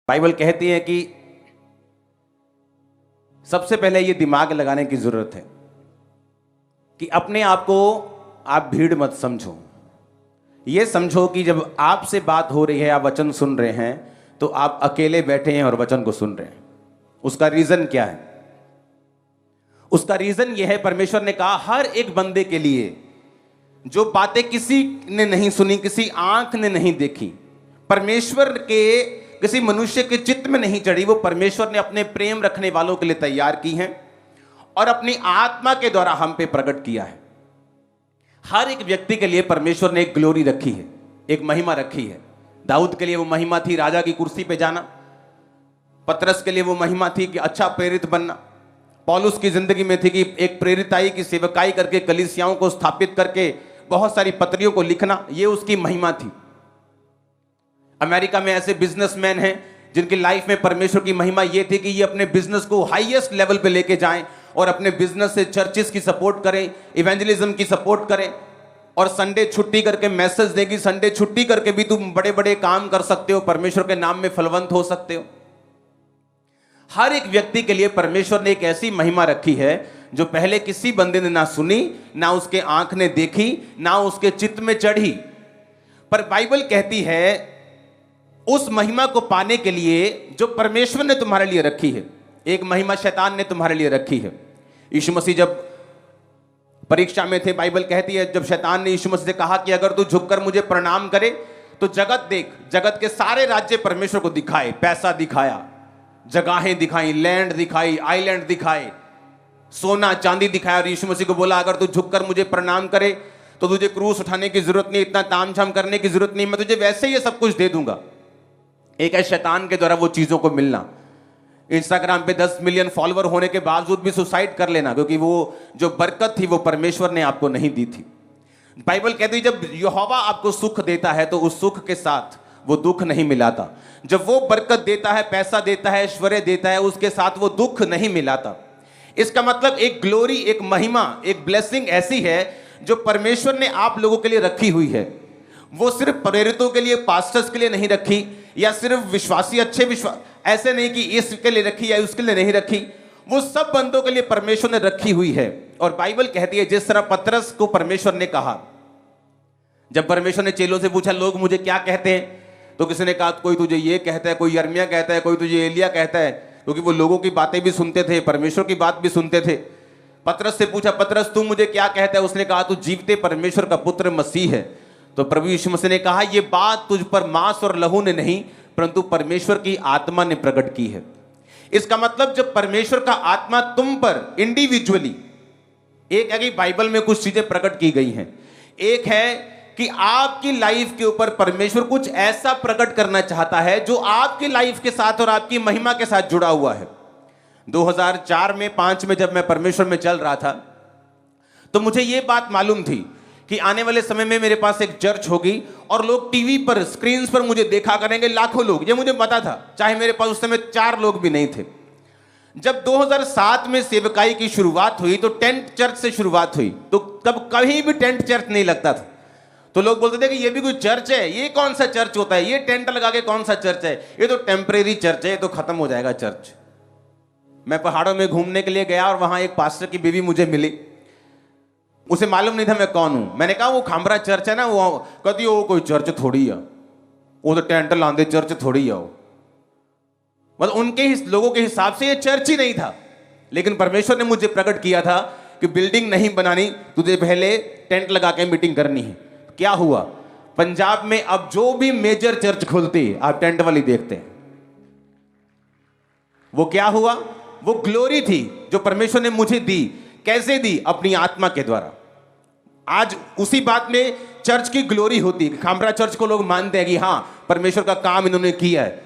Bible कहती है कि सबसे पहले ये दिमाग लगाने की जरूरत है कि अपने आप को आप भीड़ मत समझो। ये समझो कि जब आपसे बात हो रही है, आप वचन सुन रहे हैं, तो आप अकेले बैठे हैं और वचन को सुन रहे हैं। उसका रीजन क्या है? उसका रीजन यह है, परमेश्वर ने कहा हर एक बंदे के लिए जो बातें किसी ने नहीं सुनी, किसी आंख ने नहीं देखी, परमेश्वर के किसी मनुष्य के चित्त में नहीं चढ़ी, वो परमेश्वर ने अपने प्रेम रखने वालों के लिए तैयार की हैं और अपनी आत्मा के द्वारा हम पे प्रकट किया है। हर एक व्यक्ति के लिए परमेश्वर ने एक ग्लोरी रखी है, एक महिमा रखी है। दाऊद के लिए वो महिमा थी राजा की कुर्सी पे जाना। पतरस के लिए वो महिमा थी कि अच्छा प्रेरित बनना। पौलुस की जिंदगी में थी कि एक प्रेरिताई की सेवकाई करके कलीसियाओं को स्थापित करके बहुत सारी पत्रियों को लिखना, ये उसकी महिमा थी। अमेरिका में ऐसे बिजनेसमैन हैं जिनकी लाइफ में परमेश्वर की महिमा यह थी कि ये अपने बिजनेस को हाईएस्ट लेवल पे लेके जाएं और अपने बिजनेस से चर्चेस की सपोर्ट करें, इवेंजलिज्म की सपोर्ट करें और संडे छुट्टी करके मैसेज देगी, संडे छुट्टी करके भी तुम बड़े बड़े काम कर सकते हो, परमेश्वर के नाम में फलवंत हो सकते हो। हर एक व्यक्ति के लिए परमेश्वर ने एक ऐसी महिमा रखी है जो पहले किसी बंदे ने ना सुनी, ना उसके आंख ने देखी, ना उसके चित्त में चढ़ी। पर बाइबल कहती है उस महिमा को पाने के लिए जो परमेश्वर ने तुम्हारे लिए रखी है, एक महिमा शैतान ने तुम्हारे लिए रखी है। यीशु मसीह जब परीक्षा में थे, बाइबल कहती है जब शैतान ने यीशु मसीह से कहा कि अगर तू झुककर मुझे प्रणाम करे तो जगत देख, जगत के सारे राज्य परमेश्वर को दिखाए। पैसा दिखाया, जगहें दिखाई, लैंड दिखाई, आइलैंड दिखाए, सोना चांदी दिखाया और यीशु मसीह को बोला अगर तू झुककर मुझे प्रणाम करे तो तुझे क्रूस उठाने की जरूरत नहीं, इतना तामझाम करने की जरूरत नहीं, मैं तुझे वैसे ही ये सब कुछ दे दूंगा। एक है शैतान के द्वारा वो चीजों को मिलना। इंस्टाग्राम पे 10 मिलियन फॉलोअर होने के बावजूद भी सुसाइड कर लेना, क्योंकि वो जो बरकत थी वो परमेश्वर ने आपको नहीं दी थी। बाइबल कहती है जब यहोवा आपको सुख देता है तो उस सुख के साथ वो दुख नहीं मिलाता। जब वो बरकत देता है, पैसा देता है, ऐश्वर्य देता है, उसके साथ वो दुख नहीं मिलाता। इसका मतलब एक ग्लोरी, एक महिमा, एक ब्लेसिंग ऐसी है जो परमेश्वर ने आप लोगों के लिए रखी हुई है। वो सिर्फ प्रेरितों के लिए, पास्टर्स के लिए नहीं रखी, या सिर्फ विश्वासी, अच्छे विश्वास, ऐसे नहीं कि इसके लिए रखी या उसके लिए नहीं रखी, वो सब बंदों के लिए परमेश्वर ने रखी हुई है। और बाइबल कहती है जिस तरह पतरस को परमेश्वर ने कहा, जब परमेश्वर ने चेलों से पूछा लोग मुझे क्या कहते हैं, तो किसी ने कहा कोई तुझे ये कहता है, कोई यर्मिया कहता है, कोई तुझे एलिया कहता है, क्योंकि वो लोगों की बातें भी सुनते थे, परमेश्वर की बात भी सुनते थे। पतरस से पूछा पतरस तू मुझे क्या कहता है, उसने कहा तू जीवते परमेश्वर का पुत्र मसीह है। तो प्रभु यीशु मसीह ने कहा ये बात तुझ पर मांस और लहू ने नहीं परंतु परमेश्वर की आत्मा ने प्रकट की है। इसका मतलब जब परमेश्वर का आत्मा तुम पर इंडिविजुअली, एक है कि बाइबल में कुछ चीजें प्रकट की गई हैं, एक है कि आपकी लाइफ के ऊपर परमेश्वर कुछ ऐसा प्रकट करना चाहता है जो आपकी लाइफ के साथ और आपकी महिमा के साथ जुड़ा हुआ है। 2004 में 5 में जब मैं परमेश्वर में चल रहा था तो मुझे यह बात मालूम थी कि आने वाले समय में मेरे पास एक चर्च होगी और लोग टीवी पर, स्क्रीन्स पर मुझे देखा करेंगे, लाखों लोग। ये मुझे पता था, चाहे मेरे पास उस समय 4 लोग भी नहीं थे। जब 2007 में सेवकाई की शुरुआत हुई तो टेंट चर्च से शुरुआत हुई, तो तब कहीं भी टेंट चर्च नहीं लगता था। तो लोग बोलते थे कि ये भी कोई चर्च है, ये कौन सा चर्च होता है, ये टेंट लगा के कौन सा चर्च है, ये तो टेम्परेरी चर्च है, ये तो खत्म हो जाएगा चर्च। मैं पहाड़ों में घूमने के लिए गया और वहां एक पास्टर की बीवी मुझे मिली। उसे मालूम नहीं था मैं कौन हूं। मैंने कहा वो खामरा चर्च है ना, वो कहती वो कोई चर्च थोड़ी है, वो तो टेंट लांदे चर्च थोड़ी है। वो मतलब उनके लोगों के हिसाब से ये चर्च ही नहीं था। लेकिन परमेश्वर ने मुझे प्रकट किया था कि बिल्डिंग नहीं बनानी, तुझे पहले टेंट लगा के मीटिंग करनी है। क्या हुआ, पंजाब में अब जो भी मेजर चर्च खुलती है आप टेंट वाली देखते हैं। वो क्या हुआ, वो ग्लोरी थी जो परमेश्वर ने मुझे दी। कैसे दी? अपनी आत्मा के द्वारा। आज उसी बात में चर्च की ग्लोरी होती है। खामरा चर्च को लोग मानते हैं कि हां परमेश्वर का काम इन्होंने किया है।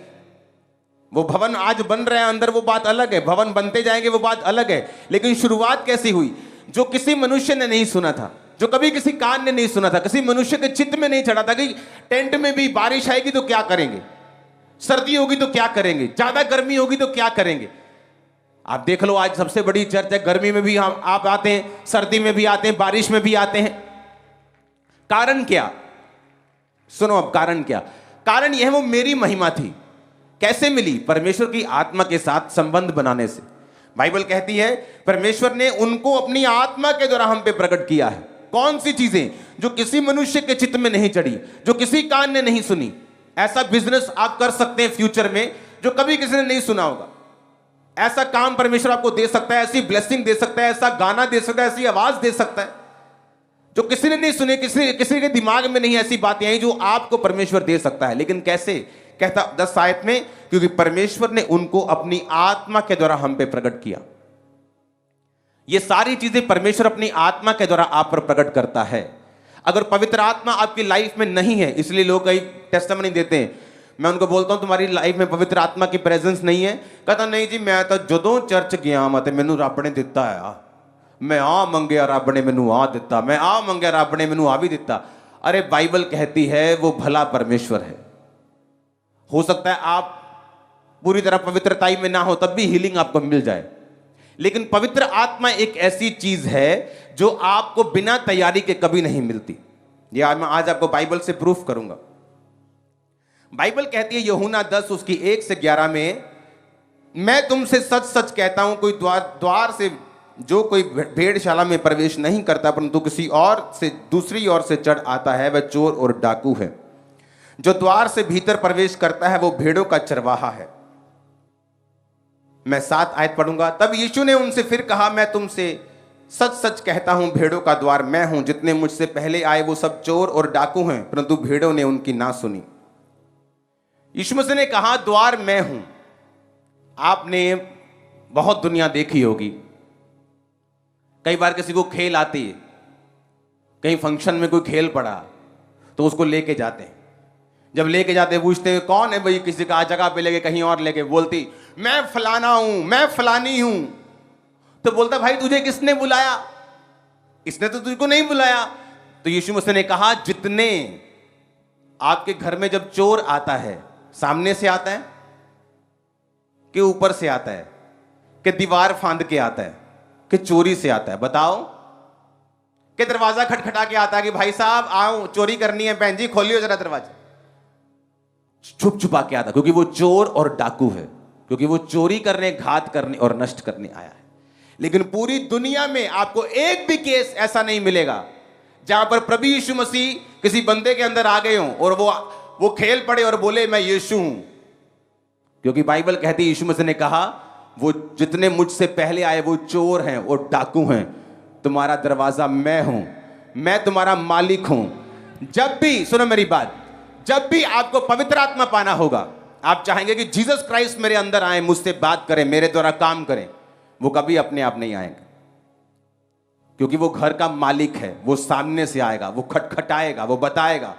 वो भवन आज बन रहे हैं अंदर, वो बात अलग है, भवन बनते जाएंगे वो बात अलग है। लेकिन शुरुआत कैसी हुई, जो किसी मनुष्य ने नहीं सुना था, जो कभी किसी कान ने नहीं सुना था, किसी मनुष्य के चित्त में नहीं चढ़ा था कि टेंट में भी बारिश आएगी तो क्या करेंगे, सर्दी होगी तो क्या करेंगे, ज्यादा गर्मी होगी तो क्या करेंगे। आप देख लो आज सबसे बड़ी चर्च है, गर्मी में भी आप आते हैं, सर्दी में भी आते हैं, बारिश में भी आते हैं। कारण क्या? सुनो अब कारण क्या? कारण यह वो मेरी महिमा थी। कैसे मिली? परमेश्वर की आत्मा के साथ संबंध बनाने से। बाइबल कहती है परमेश्वर ने उनको अपनी आत्मा के द्वारा हम पे प्रकट किया है। कौन सी चीजें? जो किसी मनुष्य के चित्त में नहीं चढ़ी, जो किसी कान ने नहीं सुनी। ऐसा बिजनेस आप कर सकते हैं फ्यूचर में जो कभी किसी ने नहीं सुना होगा। ऐसा काम परमेश्वर आपको दे सकता है, ऐसी ब्लेसिंग दे सकता है, ऐसा गाना दे सकता है, ऐसी आवाज दे सकता है जो किसी ने नहीं सुने, किसी के दिमाग में नहीं ऐसी बातें आई जो आपको परमेश्वर दे सकता है। लेकिन कैसे? कहता 10 आयत में, क्योंकि परमेश्वर ने उनको अपनी आत्मा के द्वारा हम पे प्रकट किया। ये सारी चीजें परमेश्वर अपनी आत्मा के द्वारा आप पर प्रकट करता है। अगर पवित्र आत्मा आपकी लाइफ में नहीं है, इसलिए लोग कई टेस्टिमनी देते हैं, मैं उनको बोलता हूं तुम्हारी लाइफ में पवित्र आत्मा की प्रेजेंस नहीं है। कहता नहीं जी, मैं तो जदों चर्च गया मत मैनू रब ने दिता है, मैं आ मंगया रब ने मैनू आ दिता, मैं आ मंगया रब ने मैनू आ भी दिता। अरे बाइबल कहती है वो भला परमेश्वर है। हो सकता है आप पूरी तरह पवित्रताई में ना हो तब भी हीलिंग आपको मिल जाए, लेकिन पवित्र आत्मा एक ऐसी चीज है जो आपको बिना तैयारी के कभी नहीं मिलती। यह मैं आज आपको बाइबल से प्रूफ करूंगा। बाइबल कहती है यूहन्ना 10 उसकी 1 से 11 में, मैं तुमसे सच सच कहता हूं कोई द्वार से जो कोई भेड़शाला में प्रवेश नहीं करता परंतु किसी और से दूसरी ओर से चढ़ आता है वह चोर और डाकू है। जो द्वार से भीतर प्रवेश करता है वो भेड़ों का चरवाहा है। मैं 7 आयत पढ़ूंगा। तब यीशु ने उनसे फिर कहा, मैं तुमसे सच सच कहता हूं भेड़ों का द्वार मैं हूं। जितने मुझसे पहले आए वो सब चोर और डाकू हैं परंतु भेड़ों ने उनकी ना सुनी। यीशु मसीह ने कहा द्वार मैं हूं। आपने बहुत दुनिया देखी होगी। कई बार किसी को खेल आती है, कहीं फंक्शन में कोई खेल पड़ा तो उसको लेके जाते हैं। जब लेके जाते पूछते हैं कौन है भाई, किसी का जगह पे लेके कहीं और लेके, बोलती मैं फलाना हूं, मैं फलानी हूं। तो बोलता भाई तुझे किसने बुलाया? इसने तो तुझको नहीं बुलाया। तो यीशु मसीह ने कहा जितने आपके घर में जब चोर आता है, सामने से आता है कि ऊपर से आता है कि दीवार फांद के आता है कि चोरी से आता है? बताओ। कि दरवाजा खटखटा के आता है कि भाई साहब आओ चोरी करनी है, बहन जी खोलियो जरा दरवाजा। छुप छुपा के आता, क्योंकि वो चोर और डाकू है, क्योंकि वो चोरी करने, घात करने और नष्ट करने आया है। लेकिन पूरी दुनिया में आपको एक भी केस ऐसा नहीं मिलेगा जहां पर प्रभु यीशु मसीह किसी बंदे के अंदर आ गए हों और वो खेल पड़े और बोले मैं यीशु हूं। क्योंकि बाइबल कहती है यीशु मसीह ने कहा वो जितने मुझसे पहले आए वो चोर हैं और डाकू हैं, तुम्हारा दरवाजा मैं हूं, मैं तुम्हारा मालिक हूं। जब भी, सुनो मेरी बात, जब भी आपको पवित्र आत्मा पाना होगा, आप चाहेंगे कि जीसस क्राइस्ट मेरे अंदर आए, मुझसे बात करें, मेरे द्वारा काम करें। वो कभी अपने आप नहीं आएंगे, क्योंकि वो घर का मालिक है। वो सामने से आएगा, वो खटखटाएगा, वो बताएगा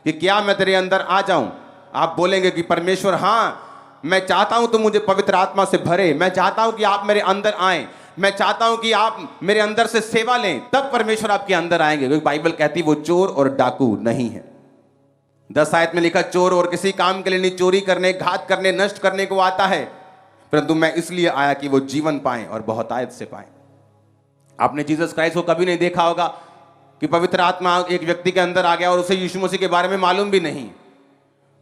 कि क्या मैं तेरे अंदर आ जाऊं। आप बोलेंगे कि परमेश्वर हाँ मैं चाहता हूं तुम मुझे पवित्र आत्मा से भरे, मैं चाहता हूं कि आप मेरे अंदर आए, मैं चाहता हूं कि आप मेरे अंदर से सेवा लें, तब परमेश्वर आपके अंदर आएंगे। क्योंकि बाइबल कहती है वो चोर और डाकू नहीं है। 10 आयत में लिखा चोर और किसी काम के लिए नहीं, चोरी करने, घात करने, नष्ट करने को आता है, परंतु मैं इसलिए आया कि वो जीवन पाएं और बहुतायत से पाएं। आपने जीसस क्राइस्ट को कभी नहीं देखा होगा कि पवित्र आत्मा एक व्यक्ति के अंदर आ गया और उसे यीशु मसीह के बारे में मालूम भी नहीं,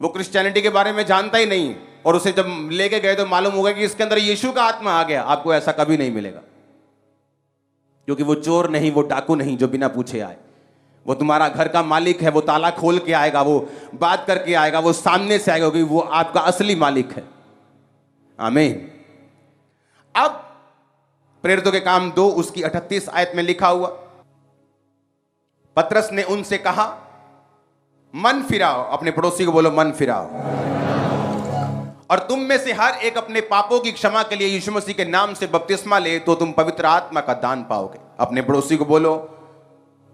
वो क्रिश्चियनिटी के बारे में जानता ही नहीं, और उसे जब लेके गए तो मालूम होगा कि इसके अंदर यीशु का आत्मा आ गया। आपको ऐसा कभी नहीं मिलेगा, क्योंकि वो चोर नहीं, वो डाकू नहीं जो बिना पूछे आए। वो तुम्हारा घर का मालिक है, वो ताला खोल के आएगा, वो बात करके आएगा, वो सामने से आएगा, क्योंकि वो आपका असली मालिक है। आमीन। अब प्रेरितों के काम 2 उसकी 38 आयत में लिखा हुआ, पतरस ने उनसे कहा मन फिराओ, अपने पड़ोसी को बोलो मन फिराओ, और तुम में से हर एक अपने पापों की क्षमा के लिए यीशु मसीह के नाम से बपतिस्मा ले तो तुम पवित्र आत्मा का दान पाओगे। अपने पड़ोसी को बोलो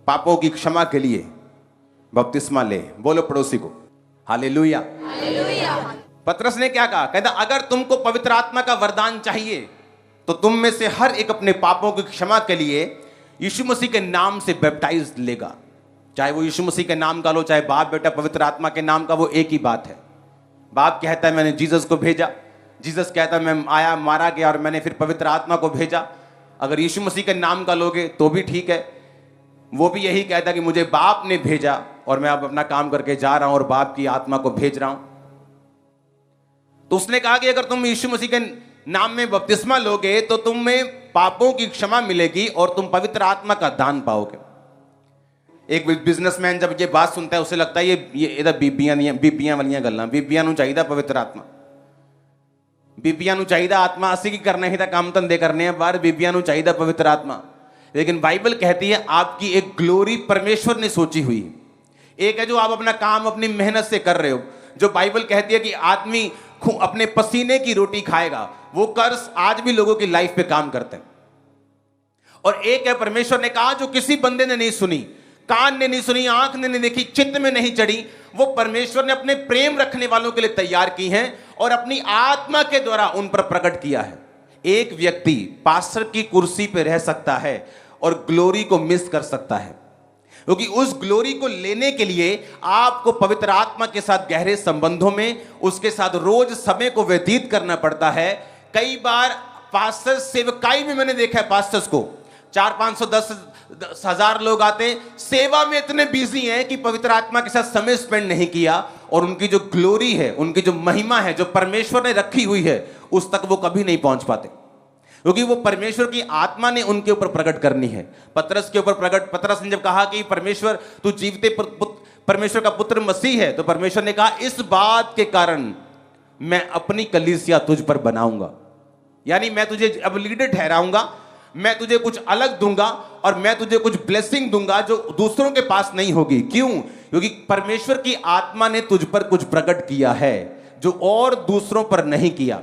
पापों की क्षमा के लिए बपतिस्मा ले, बोलो पड़ोसी को हालेलुया। पतरस ने क्या कहा? कहता अगर तुमको पवित्र आत्मा का वरदान चाहिए तो तुम में से हर एक अपने पापों की क्षमा के लिए यीशु मसीह के नाम से बैप्टाइज लेगा। चाहे वो यीशु मसीह के नाम का लो, चाहे बाप बेटा पवित्र आत्मा के नाम का, वो एक ही बात है। बाप कहता है मैंने जीसस को भेजा, जीसस कहता है मैं आया, मारा गया और मैंने फिर पवित्र आत्मा को भेजा। अगर यीशु मसीह के नाम का लोगे तो भी ठीक है। वो भी यही कहता है कि मुझे बाप ने भेजा और मैं अब अपना काम करके जा रहा हूं और बाप की आत्मा को भेज रहा हूं। तो उसने कहा कि अगर तुम यीशु मसीह के नाम में बपतिस्मा लोगे तो तुम्हें पापों की क्षमा मिलेगी और तुम पवित्र आत्मा का दान पाओगे। एक बिजनेसमैन जब ये बात सुनता है उसे लगता है ये इधर बीबियां वालियां गल्लां, बीबियां नूं चाहिदा पवित्र आत्मा, बीबियां नूं चाहिदा आत्मा, असी की करना ही था काम धंधे करने हैं बाहर, बीबियां नूं चाहिदा पवित्र आत्मा। लेकिन बाइबल कहती है आपकी एक ग्लोरी परमेश्वर ने सोची हुई है। एक है जो आप अपना काम अपनी मेहनत से कर रहे हो, जो बाइबल कहती है कि आदमी अपने पसीने की रोटी खाएगा, वो कर्ज आज भी लोगों की लाइफ पे काम करते हैं। और एक है परमेश्वर ने कहा जो किसी बंदे ने नहीं सुनी, कान ने नहीं सुनी, आंख ने नहीं देखी, चित्त में नहीं चढ़ी, वो परमेश्वर ने अपने प्रेम रखने वालों के लिए तैयार की हैं और अपनी आत्मा के द्वारा उन पर प्रकट किया है। एक व्यक्ति पास्टर की कुर्सी पे रह सकता है और ग्लोरी को मिस कर सकता है, क्योंकि उस ग्लोरी को लेने के लिए आपको पवित्र आत्मा के साथ गहरे संबंधों में उसके साथ रोज समय को व्यतीत करना पड़ता है। कई बार पास्टर सेवकाई में मैंने देखा है पास्टर्स को 400-500 10,000 लोग आते हैं, सेवा में इतने बिजी हैं कि पवित्र आत्मा के साथ समय स्पेंड नहीं किया और उनकी जो ग्लोरी है, उनकी जो महिमा है जो परमेश्वर ने रखी हुई है उस तक वो कभी नहीं पहुंच पाते, क्योंकि वो परमेश्वर की आत्मा ने उनके ऊपर प्रकट करनी है। पतरस के ऊपर प्रकट, पतरस ने जब कहा कि परमेश्वर तू जीवते परमेश्वर का पुत्र मसीह है, तो परमेश्वर ने कहा इस बात के कारण मैं अपनी कलीसिया तुझ पर बनाऊंगा, यानी मैं तुझे अब लीडर ठहराऊंगा, मैं तुझे कुछ अलग दूंगा और मैं तुझे कुछ ब्लेसिंग दूंगा जो दूसरों के पास नहीं होगी। क्यों? क्योंकि परमेश्वर की आत्मा ने तुझ पर कुछ प्रकट किया है जो और दूसरों पर नहीं किया।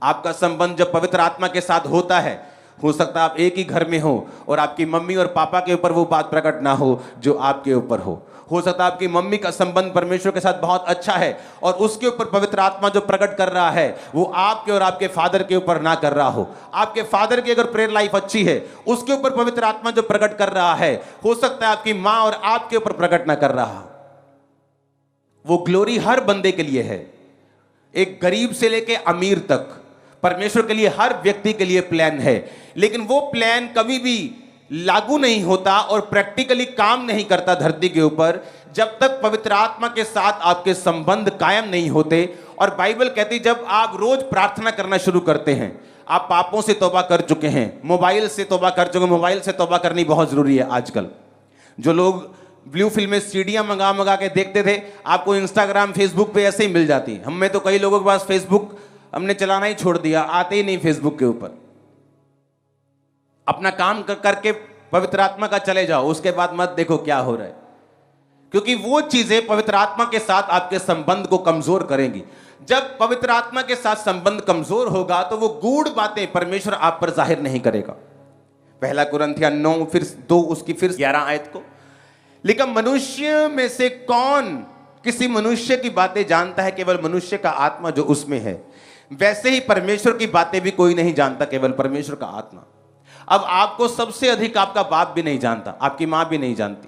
आपका संबंध जब पवित्र आत्मा के साथ होता है, हो सकता है आप एक ही घर में हो और आपकी मम्मी और पापा के ऊपर वो बात प्रकट ना हो जो आपके ऊपर हो सकता है आपकी मम्मी का संबंध परमेश्वर के साथ बहुत अच्छा है और उसके ऊपर पवित्र आत्मा जो प्रकट कर रहा है वो आपके और आपके फादर के ऊपर ना कर रहा हो। आपके फादर की अगर प्रेयर लाइफ अच्छी है, उसके ऊपर पवित्र आत्मा जो प्रकट कर रहा है, हो सकता है आपकी मां और आपके ऊपर प्रकट ना कर रहा। वो ग्लोरी हर बंदे के लिए है, एक गरीब से लेके अमीर तक परमेश्वर के लिए, हर व्यक्ति के लिए प्लान है, लेकिन वो प्लान कभी भी लागू नहीं होता और प्रैक्टिकली काम नहीं करता धरती के ऊपर जब तक पवित्र आत्मा के साथ आपके संबंध कायम नहीं होते। और बाइबल कहती जब आप रोज प्रार्थना करना शुरू करते हैं, आप पापों से तौबा कर चुके हैं, मोबाइल से तौबा कर चुके हैं, मोबाइल से तौबा करनी बहुत जरूरी है। आजकल जो लोग ब्लू फिल्म में सीडियां मंगा के देखते थे, आपको इंस्टाग्राम फेसबुक पे ऐसे ही मिल जाती। हमें तो कई लोगों के पास फेसबुक हमने चलाना ही छोड़ दिया, आते ही नहीं फेसबुक के ऊपर। अपना काम करके पवित्र आत्मा का चले जाओ, उसके बाद मत देखो क्या हो रहा है, क्योंकि वो चीजें पवित्र आत्मा के साथ आपके संबंध को कमजोर करेंगी। जब पवित्र आत्मा के साथ संबंध कमजोर होगा तो वो गूढ़ बातें परमेश्वर आप पर जाहिर नहीं करेगा। पहला कुरिन्थियों 9 फिर 2 उसकी फिर 11 आयत को लिखा, मनुष्य में से कौन किसी मनुष्य की बातें जानता है, केवल मनुष्य का आत्मा जो उसमें है। वैसे ही परमेश्वर की बातें भी कोई नहीं जानता, केवल परमेश्वर का आत्मा। अब आपको सबसे अधिक आपका बाप भी नहीं जानता, आपकी मां भी नहीं जानती,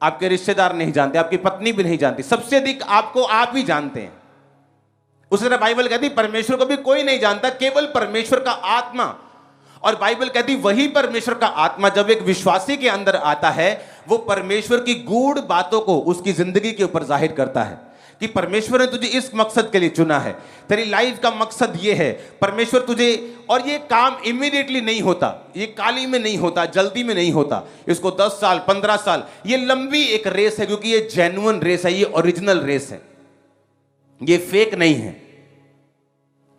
आपके रिश्तेदार नहीं जानते, आपकी पत्नी भी नहीं जानती, सबसे अधिक आपको आप ही जानते हैं। उसी तरह बाइबल कहती परमेश्वर को भी कोई नहीं जानता, केवल परमेश्वर का आत्मा। और बाइबल कहती वही परमेश्वर का आत्मा जब एक विश्वासी के अंदर आता है, वो परमेश्वर की गूढ़ बातों को उसकी जिंदगी के ऊपर जाहिर करता है कि परमेश्वर ने तुझे इस मकसद के लिए चुना है, तेरी लाइफ का मकसद ये है। परमेश्वर तुझे, और ये काम इमीडिएटली नहीं होता, ये काली में नहीं होता, जल्दी में नहीं होता, इसको 10 साल 15 साल, ये लंबी एक रेस है, क्योंकि ये जेन्युइन रेस है, ये ओरिजिनल रेस है, ये फेक नहीं है।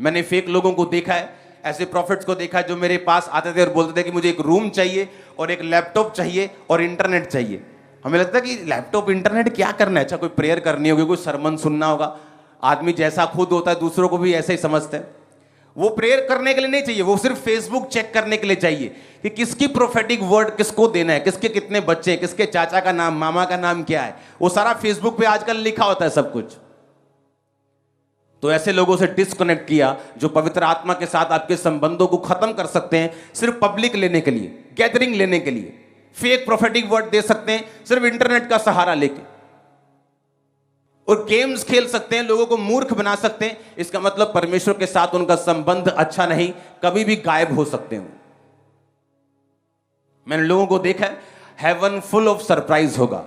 मैंने फेक लोगों को देखा है, ऐसे प्रॉफिट्स को देखा जो मेरे पास आते थे और बोलते थे कि मुझे एक रूम चाहिए और एक लैपटॉप चाहिए और इंटरनेट चाहिए। हमें लगता है कि लैपटॉप इंटरनेट क्या करना है, अच्छा कोई प्रेयर करनी होगी, कोई सरमन सुनना होगा। आदमी जैसा खुद होता है दूसरों को भी ऐसे ही समझते हैं। वो प्रेयर करने के लिए नहीं चाहिए, वो सिर्फ फेसबुक चेक करने के लिए चाहिए कि किसकी प्रोफेटिक वर्ड किसको देना है, किसके कितने बच्चे, किसके चाचा का नाम, मामा का नाम क्या है, वो सारा फेसबुक पे आजकल लिखा होता है सब कुछ। तो ऐसे लोगों से डिस्कनेक्ट किया जो पवित्र आत्मा के साथ आपके संबंधों को खत्म कर सकते हैं सिर्फ पब्लिक लेने के लिए, गैदरिंग लेने के लिए, फेक प्रोफेटिक वर्ड दे सकते हैं सिर्फ इंटरनेट का सहारा लेके, और गेम्स खेल सकते हैं, लोगों को मूर्ख बना सकते हैं। इसका मतलब परमेश्वर के साथ उनका संबंध अच्छा नहीं, कभी भी गायब हो सकते हैं। मैंने लोगों को देखा है, हेवन फुल ऑफ सरप्राइज होगा।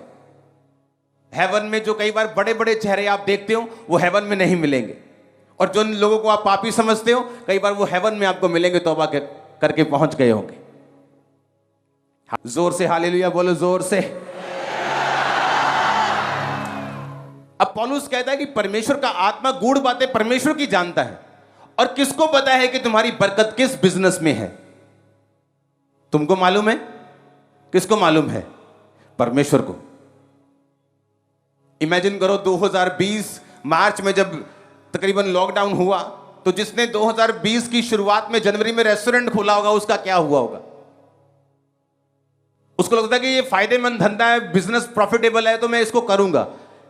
हेवन में जो कई बार बड़े बड़े चेहरे आप देखते हो वो हेवन में नहीं मिलेंगे, और जो लोगों को आप पापी समझते हो, कई बार वो हेवन में आपको मिलेंगे, तौबा करके पहुंच गए होंगे। जोर से हालेलुया बोलो, जोर से। अब पौलुस कहता है कि परमेश्वर का आत्मा गूढ़ बातें परमेश्वर की जानता है, और किसको पता है कि तुम्हारी बरकत किस बिजनेस में है? तुमको मालूम है? किसको मालूम है? परमेश्वर को। इमेजिन करो 2020 मार्च में जब तकरीबन लॉकडाउन हुआ, तो जिसने 2020 की शुरुआत में जनवरी में रेस्टोरेंट खोला होगा, उसका क्या हुआ होगा? उसको लगता है कि ये फायदेमंद धंधा है, बिजनेस प्रॉफिटेबल है, तो मैं इसको करूंगा।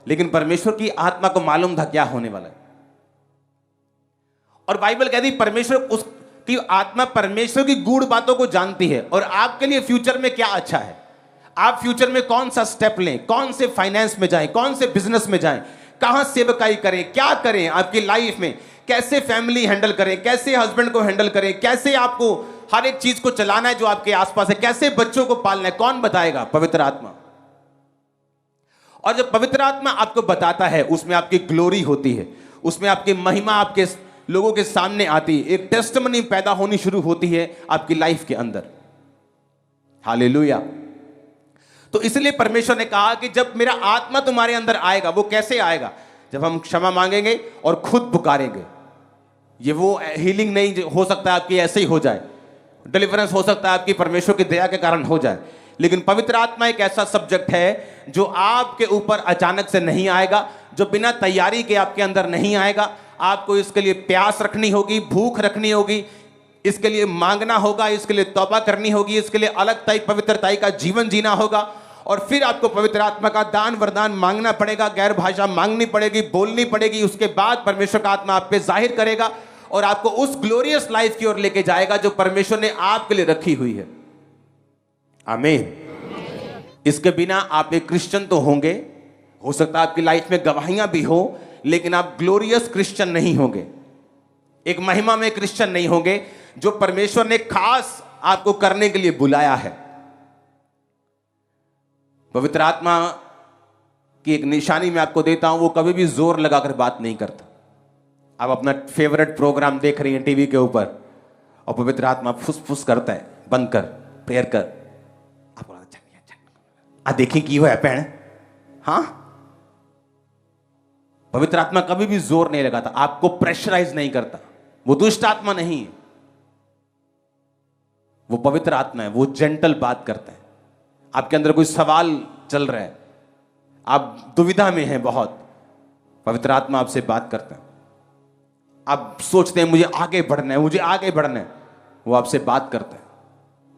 लेकिन परमेश्वर की आत्मा को मालूम था क्या होने वाला है। और बाइबल कहती है परमेश्वर, उसकी आत्मा परमेश्वर की गूढ़ बातों को जानती है, और आपके लिए फ्यूचर में क्या अच्छा है, आप फ्यूचर में कौन सा स्टेप लें, कौन से फाइनेंस में जाएं, कौन से बिजनेस में जाएं, कहां सेवकाई करें, क्या करें आपकी लाइफ में, कैसे फैमिली हैंडल करें, कैसे हस्बैंड को हैंडल करें, कैसे आपको हर एक चीज को चलाना है जो आपके आसपास है, कैसे बच्चों को पालना है, कौन बताएगा? पवित्र आत्मा। और जब पवित्र आत्मा आपको बताता है, उसमें आपकी ग्लोरी होती है, उसमें आपकी महिमा आपके लोगों के सामने आती है, एक टेस्टिमनी पैदा होनी शुरू होती है आपकी लाइफ के अंदर। हालेलुया। तो इसलिए परमेश्वर ने कहा कि जब मेरा आत्मा तुम्हारे अंदर आएगा, वो कैसे आएगा? जब हम क्षमा मांगेंगे और खुद पुकारेंगे। ये वो हीलिंग नहीं हो सकता आपकी ऐसे ही हो जाए, डिलीवरेंस हो सकता है आपकी परमेश्वर की दया के कारण हो जाए, लेकिन पवित्र आत्मा एक ऐसा सब्जेक्ट है जो आपके ऊपर अचानक से नहीं आएगा, जो बिना तैयारी के आपके अंदर नहीं आएगा। आपको इसके लिए प्यास रखनी होगी, भूख रखनी होगी, इसके लिए मांगना होगा, इसके लिए तौबा करनी होगी, इसके लिए अलगताई पवित्रताई का जीवन जीना होगा, और फिर आपको पवित्र आत्मा का दान वरदान मांगना पड़ेगा, गैर भाषा मांगनी पड़ेगी, बोलनी पड़ेगी। उसके बाद परमेश्वर का आत्मा आप पे जाहिर करेगा और आपको उस ग्लोरियस लाइफ की ओर लेके जाएगा जो परमेश्वर ने आपके लिए रखी हुई है। आमीन। इसके बिना आप एक क्रिश्चियन तो होंगे, हो सकता है आपकी लाइफ में गवाहियां भी हो, लेकिन आप ग्लोरियस क्रिश्चियन नहीं होंगे, एक महिमा में क्रिश्चियन नहीं होंगे जो परमेश्वर ने खास आपको करने के लिए बुलाया है। पवित्र आत्मा की एक निशानी मैं आपको देता हूं, वो कभी भी जोर लगाकर बात नहीं करता। आप अपना फेवरेट प्रोग्राम देख रही हैं टीवी के ऊपर, और पवित्र आत्मा फुसफुस करता है, बंद कर, प्रेयर कर, आप देखिए की हो पैण। हाँ, पवित्र आत्मा कभी भी जोर नहीं लगाता, आपको प्रेशराइज नहीं करता। वो दुष्ट आत्मा नहीं है, वो पवित्र आत्मा है, वो जेंटल बात करता है। आपके अंदर कोई सवाल चल रहा है, आप दुविधा में हैं बहुत, पवित्र आत्मा आपसे बात करता है। आप सोचते हैं मुझे आगे बढ़ना है, मुझे आगे बढ़ना है, वो आपसे बात करता है।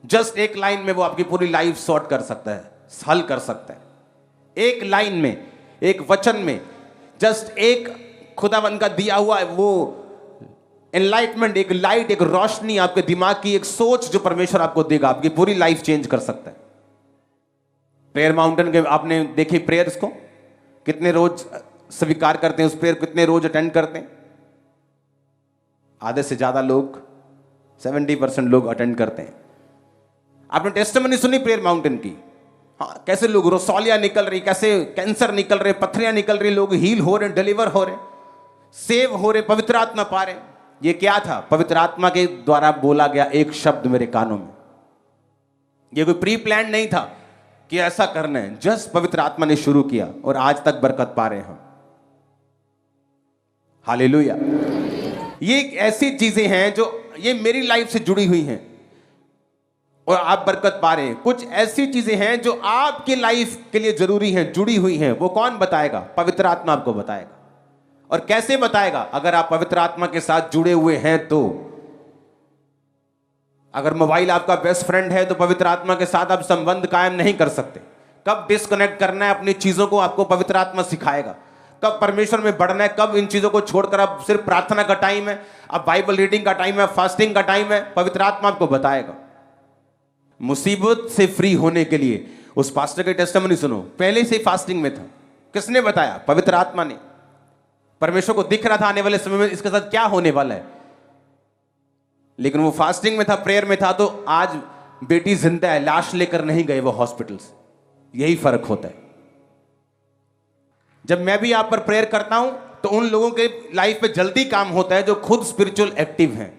जस्ट एक लाइन में वो आपकी पूरी लाइफ सॉर्ट कर सकता है, हल कर सकता है। एक लाइन में, एक वचन में, जस्ट एक खुदावन का दिया हुआ वो एनलाइटमेंट, एक लाइट, एक रोशनी, आपके दिमाग की एक सोच जो परमेश्वर आपको देगा, आपकी पूरी लाइफ चेंज कर सकता है। प्रेयर माउंटेन के आपने देखी प्रेयर्स को, कितने रोज स्वीकार करते हैं उस प्रेयर, कितने रोज अटेंड करते हैं? आधे से ज्यादा लोग, 70% लोग अटेंड करते हैं। आपने टेस्टिमनी सुनी प्रेयर माउंटेन की? हाँ, कैसे लोग रोसौलिया निकल रही, कैसे कैंसर निकल रहे, पथरियां निकल रही, लोग हील हो रहे, डिलीवर हो रहे, सेव हो रहे, पवित्र आत्मा पा रहे। ये क्या था? पवित्र आत्मा के द्वारा बोला गया एक शब्द मेरे कानों में। ये कोई प्री प्लान नहीं था कि ऐसा करना है, जस्ट पवित्र आत्मा ने शुरू किया और आज तक बरकत पा रहे हैं। हालेलुया। ये ऐसी चीजें हैं जो ये मेरी लाइफ से जुड़ी हुई हैं और आप बरकत पा रहे हैं। कुछ ऐसी चीजें हैं जो आपकी लाइफ के लिए जरूरी हैं, जुड़ी हुई हैं। वो कौन बताएगा? पवित्र आत्मा आपको बताएगा। और कैसे बताएगा? अगर आप पवित्र आत्मा के साथ जुड़े हुए हैं तो। अगर मोबाइल आपका बेस्ट फ्रेंड है तो पवित्र आत्मा के साथ आप संबंध कायम नहीं कर सकते। कब डिस्कनेक्ट करना है अपनी चीजों को आपको पवित्र आत्मा सिखाएगा। कब परमेश्वर में बढ़ना है, कब इन चीजों को छोड़कर अब सिर्फ प्रार्थना का टाइम है, अब बाइबल रीडिंग का टाइम है, फास्टिंग का टाइम है, पवित्र आत्मा आपको बताएगा। मुसीबत से फ्री होने के लिए उस पास्टर के टेस्टिमनी सुनो, पहले से फास्टिंग में था। किसने बताया? पवित्र आत्मा ने। परमेश्वर को दिख रहा था आने वाले समय में इसके साथ क्या होने वाला है, लेकिन वो फास्टिंग में था, प्रेयर में था, तो आज बेटी जिंदा है, लाश लेकर नहीं गए वो हॉस्पिटल से। यही फर्क होता है। जब मैं भी आप पर प्रेयर करता हूं तो उन लोगों के लाइफ में जल्दी काम होता है जो खुद स्पिरिचुअल एक्टिव हैं।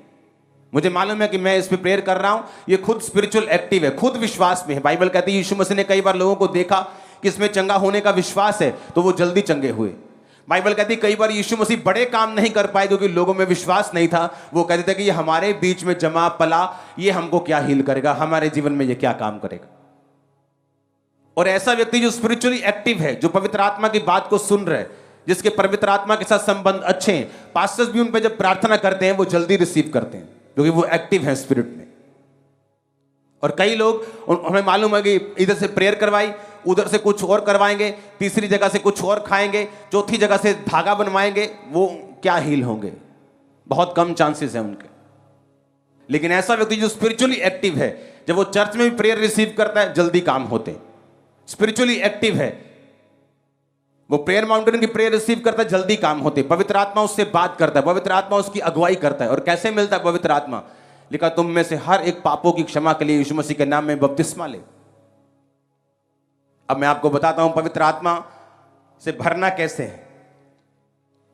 मुझे मालूम है कि मैं इस पे प्रेयर कर रहा हूं, ये खुद स्पिरिचुअल एक्टिव है, खुद विश्वास में है। बाइबल कहती है यीशु मसीह ने कई बार लोगों को देखा कि इसमें चंगा होने का विश्वास है, तो वो जल्दी चंगे हुए। बाइबल कहती है कई बार यीशु मसीह बड़े काम नहीं कर पाए क्योंकि लोगों में विश्वास नहीं था। वो कहते थे कि ये हमारे बीच में जमा पला, ये हमको क्या हील करेगा, हमारे जीवन में ये क्या काम करेगा। और ऐसा व्यक्ति जो स्पिरिचुअली एक्टिव है, जो पवित्र आत्मा की बात को सुन रहे, जिसके पवित्र आत्मा के साथ संबंध अच्छे हैं, पास्टर्स भी उन पर जब प्रार्थना करते हैं वो जल्दी रिसीव करते हैं क्योंकि वो एक्टिव है स्पिरिट में। और कई लोग, हमें मालूम है कि इधर से प्रेयर करवाई, उधर से कुछ और करवाएंगे, तीसरी जगह से कुछ और खाएंगे, चौथी जगह से धागा बनवाएंगे, वो क्या हील होंगे? बहुत कम चांसेस हैं उनके। लेकिन ऐसा व्यक्ति जो स्पिरिचुअली एक्टिव है, जब वो चर्च में भी प्रेयर रिसीव करता है, जल्दी काम होते हैं। स्पिरिचुअली एक्टिव है, वो प्रेयर माउंटेन की प्रेयर रिसीव करता है, जल्दी काम होते हैं। पवित्र आत्मा उससे बात करता है, पवित्र आत्मा उसकी अगुवाई करता है। और कैसे मिलता है पवित्र आत्मा? लिखा तुम में से हर एक पापों की क्षमा के लिए यीशु मसीह के नाम में बपतिस्मा ले। अब मैं आपको बताता हूं पवित्र आत्मा से भरना कैसे है।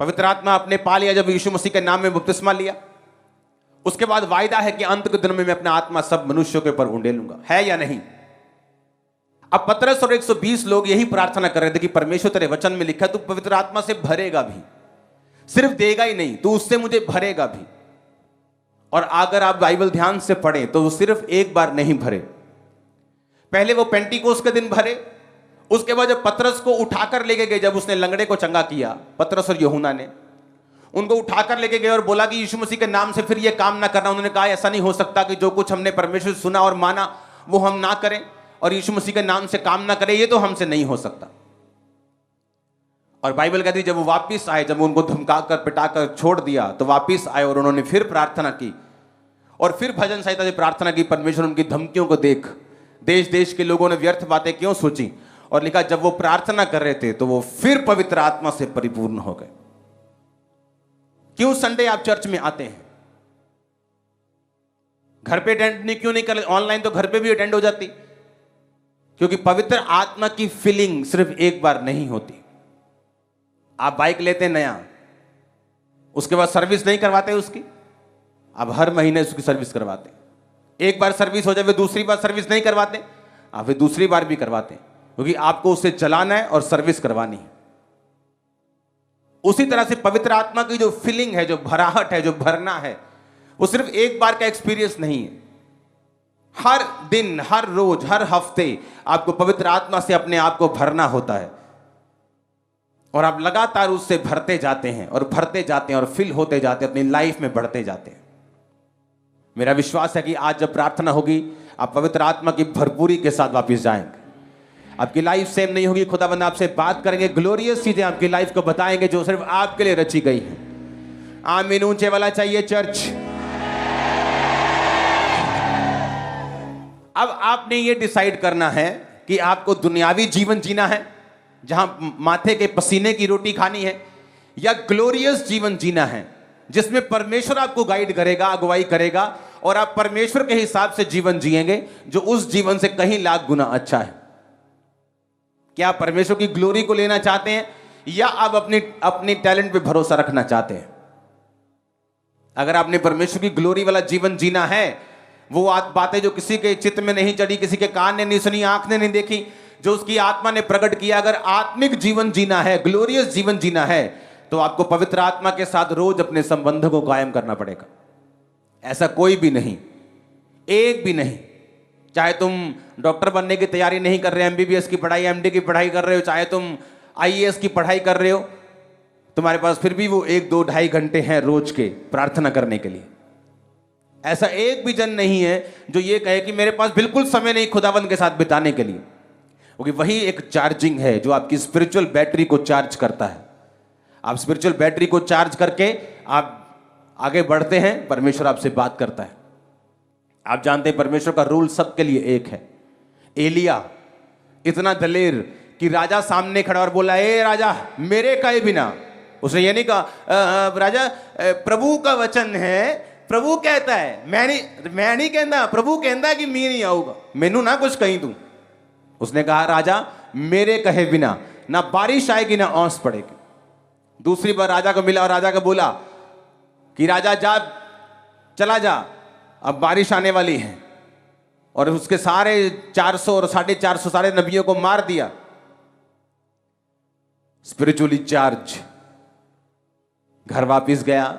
पवित्र आत्मा आपने पा लिया जब यीशु मसीह के नाम में बपतिस्मा लिया, उसके बाद वायदा है कि अंत के दिन में मैं अपना आत्मा सब मनुष्यों के ऊपर उंडेलूंगा, है या नहीं? अब पतरस और 120 लोग यही प्रार्थना कर रहे थे कि परमेश्वर तेरे वचन में लिखा तू पवित्र आत्मा से भरेगा भी, सिर्फ देगा ही नहीं, तू उससे मुझे भरेगा भी। और अगर आप बाइबल ध्यान से पढ़ें तो वो सिर्फ एक बार नहीं भरे, पहले वो पेंटिकोस्ट के दिन भरे, उसके बाद जब पतरस को उठाकर लेके गए, जब उसने लंगड़े को चंगा किया, पतरस और यूहन्ना ने उनको उठाकर लेके गए और बोला कि यीशु मसीह के नाम से फिर ये काम ना करना। उन्होंने कहा ऐसा नहीं हो सकता कि जो कुछ हमने परमेश्वर से सुना और माना वो हम ना करें और यीशु मसीह के नाम से काम ना करें, ये तो हमसे नहीं हो सकता। और बाइबल कहती है जब वो वापिस आए, जब उनको धमकाकर पिटाकर छोड़ दिया, तो वापिस आए और उन्होंने फिर प्रार्थना की और फिर भजन संहिता से प्रार्थना की, परमेश्वर उनकी धमकियों को देख, देश देश के लोगों ने व्यर्थ बातें क्यों सोची। और लिखा जब वो प्रार्थना कर रहे थे तो वो फिर पवित्र आत्मा से परिपूर्ण हो गए। क्यों संडे आप चर्च में आते हैं? घर पे अटेंड नहीं क्यों नहीं कर? ऑनलाइन तो घर पे भी अटेंड हो जाती, क्योंकि पवित्र आत्मा की फीलिंग सिर्फ एक बार नहीं होती। आप बाइक लेते हैं नया, उसके बाद सर्विस नहीं करवाते उसकी, आप हर महीने उसकी सर्विस करवाते हैं। एक बार सर्विस हो जाए फिर दूसरी बार सर्विस नहीं करवाते, आप फिर दूसरी बार भी करवाते हैं, क्योंकि आपको उसे चलाना है और सर्विस करवानी है। उसी तरह से पवित्र आत्मा की जो फीलिंग है, जो भराहट है, जो भरना है, वो सिर्फ एक बार का एक्सपीरियंस नहीं है। हर दिन, हर रोज, हर हफ्ते आपको पवित्र आत्मा से अपने आप को भरना होता है और आप लगातार उससे भरते जाते हैं और भरते जाते हैं और फिल होते जाते हैं, अपनी लाइफ में बढ़ते जाते हैं। मेरा विश्वास है कि आज जब प्रार्थना होगी आप पवित्र आत्मा की भरपूरी के साथ वापस जाएंगे। आपकी लाइफ सेम नहीं होगी, खुदावंद आपसे बात करेंगे, ग्लोरियस चीजें आपकी लाइफ को बताएंगे जो सिर्फ आपके लिए रची गई है। आमीन ऊंचे वाला चाहिए चर्च। अब आपने ये डिसाइड करना है कि आपको दुनियावी जीवन जीना है जहां माथे के पसीने की रोटी खानी है, या ग्लोरियस जीवन जीना है जिसमें परमेश्वर आपको गाइड करेगा, अगुवाई करेगा और आप परमेश्वर के हिसाब से जीवन जिएंगे जो उस जीवन से कहीं लाख गुना अच्छा है। क्या आप परमेश्वर की ग्लोरी को लेना चाहते हैं या आप अपनी टैलेंट पे भरोसा रखना चाहते हैं? अगर आपने परमेश्वर की ग्लोरी वाला जीवन जीना है, वो बातें जो किसी के चित्त में नहीं चढ़ी, किसी के कान ने नहीं सुनी, आंख ने नहीं देखी, जो उसकी आत्मा ने प्रकट किया, अगर आत्मिक जीवन जीना है, ग्लोरियस जीवन जीना है, तो आपको पवित्र आत्मा के साथ रोज अपने संबंध को कायम करना पड़ेगा। ऐसा कोई भी नहीं, एक भी नहीं। चाहे तुम डॉक्टर बनने की तैयारी नहीं कर रहे, एमबीबीएस की पढ़ाई, एमडी की पढ़ाई कर रहे हो, चाहे तुम आईएएस की पढ़ाई कर रहे हो, तुम्हारे पास फिर भी वो 1, 2, 2.5 घंटे हैं रोज के प्रार्थना करने के लिए। ऐसा एक भी जन नहीं है जो ये कहे कि मेरे पास बिल्कुल समय नहीं खुदावंद के साथ बिताने के लिए, क्योंकि वही एक चार्जिंग है जो आपकी स्पिरिचुअल बैटरी को चार्ज करता है। आप स्पिरिचुअल बैटरी को चार्ज करके आप आगे बढ़ते हैं, परमेश्वर आपसे बात करता है। आप जानते हैं परमेश्वर का रूल सबके लिए एक है। एलिया इतना दलेर कि राजा सामने खड़ा और बोला, ए राजा मेरे कहे बिना, उसने ये नहीं कहा राजा प्रभु का वचन है, प्रभु कहता है, मैं नहीं कहता, प्रभु कहता कि मैं नहीं आऊंगा, मैनू ना कुछ कहीं तू। उसने कहा राजा मेरे कहे बिना ना बारिश आएगी ना ओस पड़ेगी। दूसरी बार राजा को मिला और राजा को बोला कि राजा जा, चला जा, अब बारिश आने वाली है। और उसके सारे 400 और 450 सारे नबियों को मार दिया। स्पिरिचुअली चार्ज घर वापिस गया।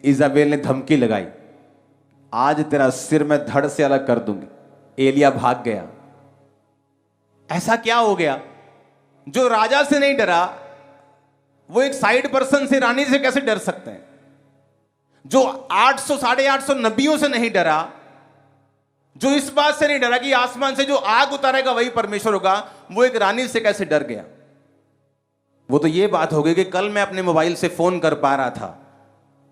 इजाबेल ने धमकी लगाई, आज तेरा सिर मैं धड़ से अलग कर दूंगी। एलिया भाग गया। ऐसा क्या हो गया? जो राजा से नहीं डरा वो एक साइड पर्सन से, रानी से कैसे डर सकते हैं? जो 800 850 नबियों से नहीं डरा, जो इस बात से नहीं डरा कि आसमान से जो आग उतारेगा वही परमेश्वर होगा, वो एक रानी से कैसे डर गया? वो तो ये बात हो गई कि कल मैं अपने मोबाइल से फोन कर पा रहा था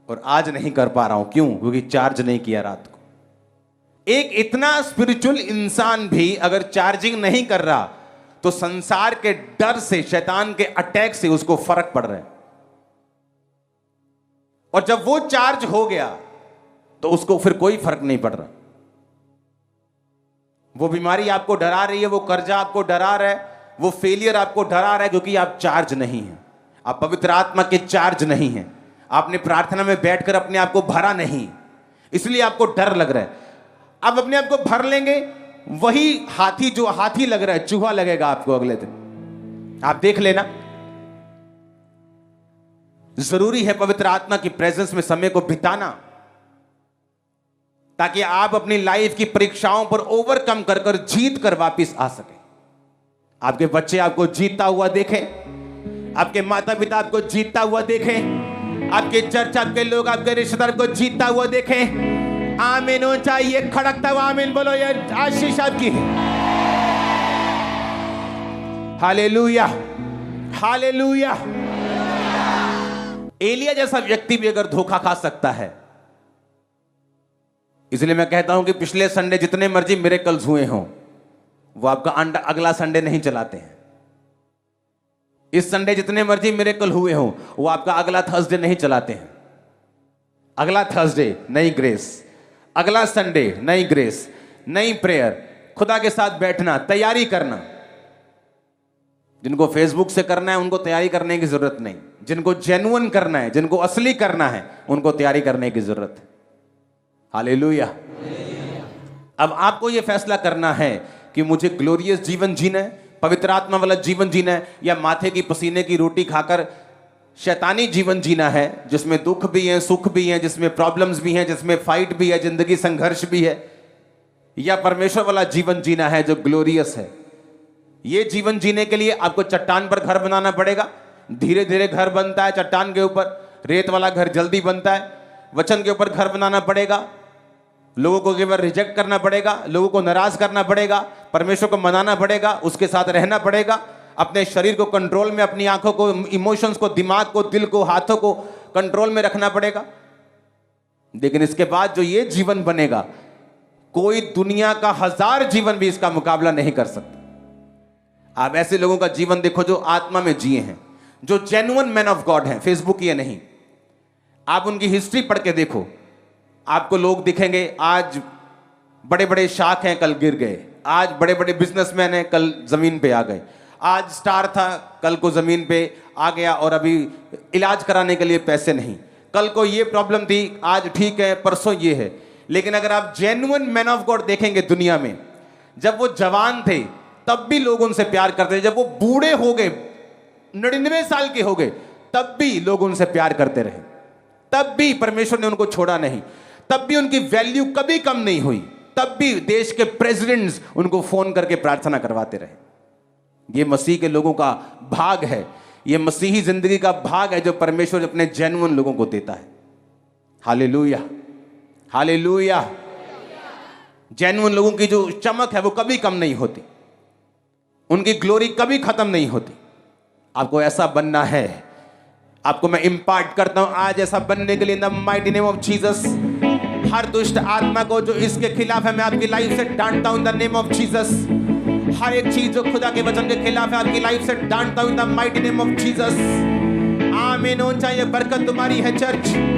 और आज नहीं कर पा रहा हूं। क्यों? क्योंकि चार्ज नहीं किया रात को। एक इतना स्पिरिचुअल इंसान भी अगर चार्जिंग नहीं कर रहा तो संसार के डर से, शैतान के अटैक से उसको फर्क पड़ रहा है। और जब वो चार्ज हो गया तो उसको फिर कोई फर्क नहीं पड़ रहा। वो बीमारी आपको डरा रही है, वो कर्जा आपको डरा रहा है, वो फेलियर आपको डरा रहा है, क्योंकि आप चार्ज नहीं हैं। आप पवित्र आत्मा के चार्ज नहीं हैं। आपने प्रार्थना में बैठकर अपने आप को भरा नहीं, इसलिए आपको डर लग रहा है। अब अपने आप को भर लेंगे, वही हाथी जो हाथी लग रहा है, चूहा लगेगा आपको अगले दिन। आप देख लेना। जरूरी है पवित्र आत्मा की प्रेजेंस में समय को बिताना, ताकि आप अपनी लाइफ की परीक्षाओं पर ओवरकम कर कर जीत कर वापिस आ सके। आपके बच्चे आपको जीतता हुआ देखें, आपके माता पिता आपको जीतता हुआ देखें, आपके चर्च, आपके लोग, आपके रिश्तेदार को जीतता हुआ देखें। आमीन हो चाहिए, खड़कता हुआ आमीन बोलो, ये आशीष आपकी है। Hallelujah, hallelujah. एलिया जैसा व्यक्ति भी अगर धोखा खा सकता है, इसलिए मैं कहता हूं कि पिछले संडे जितने मर्जी मिरेकल्स हुए हों, वो आपका अगला संडे नहीं चलाते हैं। इस संडे जितने मर्जी मिरेकल हुए हों, वो आपका अगला थर्सडे नहीं चलाते हैं। अगला थर्सडे नई ग्रेस, अगला संडे नई ग्रेस, नई प्रेयर, खुदा के साथ बैठना, तैयारी करना। जिनको फेसबुक से करना है उनको तैयारी करने की जरूरत नहीं। जिनको जेन्युइन करना है, जिनको असली करना है, उनको तैयारी करने की जरूरत है। हालेलुया। अब आपको यह फैसला करना है कि मुझे ग्लोरियस जीवन जीना है, पवित्र आत्मा वाला जीवन जीना है, या माथे की पसीने की रोटी खाकर शैतानी जीवन जीना है, जिसमें दुख भी है, सुख भी है, जिसमें प्रॉब्लम्स भी हैं, जिसमें फाइट भी है, जिंदगी संघर्ष भी है, या परमेश्वर वाला जीवन जीना है जो ग्लोरियस है। ये जीवन जीने के लिए आपको चट्टान पर घर बनाना पड़ेगा। धीरे धीरे घर बनता है चट्टान के ऊपर, रेत वाला घर जल्दी बनता है। वचन के ऊपर घर बनाना पड़ेगा, लोगों को केवल रिजेक्ट करना पड़ेगा, लोगों को नाराज करना पड़ेगा, परमेश्वर को मनाना पड़ेगा, उसके साथ रहना पड़ेगा, अपने शरीर को कंट्रोल में, अपनी आंखों को, इमोशंस को, दिमाग को, दिल को, हाथों को कंट्रोल में रखना पड़ेगा। लेकिन इसके बाद जो ये जीवन बनेगा, कोई दुनिया का 1000 जीवन भी इसका मुकाबला नहीं कर सकता। आप ऐसे लोगों का जीवन देखो जो आत्मा में जिए हैं, जो जेन्युइन मैन ऑफ गॉड हैं, फेसबुक ये नहीं। आप उनकी हिस्ट्री पढ़ के देखो, आपको लोग दिखेंगे आज बड़े बड़े शाख हैं, कल गिर गए। आज बड़े बड़े बिजनेसमैन हैं, कल जमीन पे आ गए। आज स्टार था, कल को जमीन पे आ गया और अभी इलाज कराने के लिए पैसे नहीं। कल को ये प्रॉब्लम थी, आज ठीक है, परसों ये है। लेकिन अगर आप जेन्युइन मैन ऑफ गॉड देखेंगे दुनिया में, जब वो जवान थे तब भी लोग उनसे प्यार करते थे, जब वो बूढ़े हो गए, 99 साल के हो गए, तब भी लोग उनसे प्यार करते रहे, तब भी परमेश्वर ने उनको छोड़ा नहीं, तब भी उनकी वैल्यू कभी कम नहीं हुई, तब भी देश के प्रेसिडेंट्स उनको फोन करके प्रार्थना करवाते रहे। ये मसीह के लोगों का भाग है, ये मसीही जिंदगी का भाग है जो परमेश्वर अपने जेन्युइन लोगों को देता है। Hallelujah, hallelujah. जेन्युइन लोगों की जो चमक है वो कभी कम नहीं होती, उनकी ग्लोरी कभी खत्म नहीं होती। आपको ऐसा बनना है, आपको मैं इंपार्ट करता हूं आज ऐसा बनने के लिए, in the mighty name of Jesus. हर दुष्ट आत्मा को जो इसके खिलाफ है मैं आपकी लाइफ से डांटता हूं in the name of Jesus. हर एक चीज जो खुदा के वचन के खिलाफ है आपकी लाइफ से डांटता हूं in the mighty name of Jesus. आमीन। होना चाहिए, बरकत तुम्हारी है चर्च।